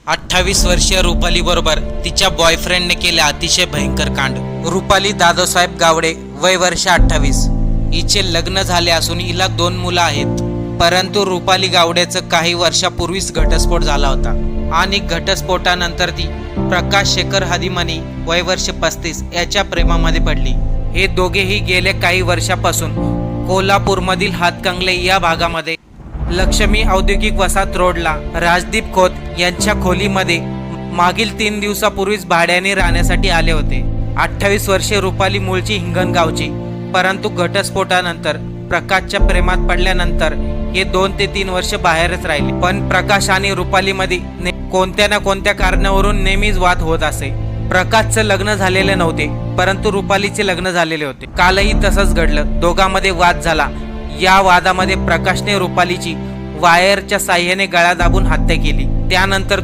28 वर्षीय रुपाली बरोबर तिच्या बॉयफ्रेंडने केले अतिशय भयंकर कांड। रुपाली दादासाहेब गावडे, वय वर्ष 28। हिचे लग्न झाले असून हिला 2 मुलं आहेत। परंतु रुपाली गावडेचं काही वर्षापूर्वीच घटस्फोट झाला होता आणि घटस्फोटानंतर ती प्रकाश शेखर हदिमनी, वय वर्ष 35 याच्या प्रेमामध्ये पडली। हे दोघेही गेले काही वर्षापासून कोल्हापूरमधील हातकंगले या भागामध्ये लक्ष्मी औद्योगिक वसाहत रोडला राजदीप खोत यांच्या खोलीमध्ये मागील 3 दिवसापूर्वीच भाड्याने राहण्यासाठी आले होते। 28 वर्षे रुपाली मूळची हिंगणगावची, परंतु घटस्फोटानंतर प्रकाशच्या प्रेमात पडल्यानंतर हे 2 ते 3 वर्ष बाहेरच राहिले। पण प्रकाश आणि रुपालीमध्ये कोणत्या ना कोणत्या कारणावरून नेहमीच वाद होत असे। प्रकाशचं लग्न झालेले नव्हते, परंतु रुपालीचे लग्न झालेले होते। कालही तसंच घडलं, दोघांमध्ये वाद झाला। या वादामध्ये प्रकाशने रुपालीची वायरच्या साह्याने गळा दाबून हत्या केली। त्यानंतर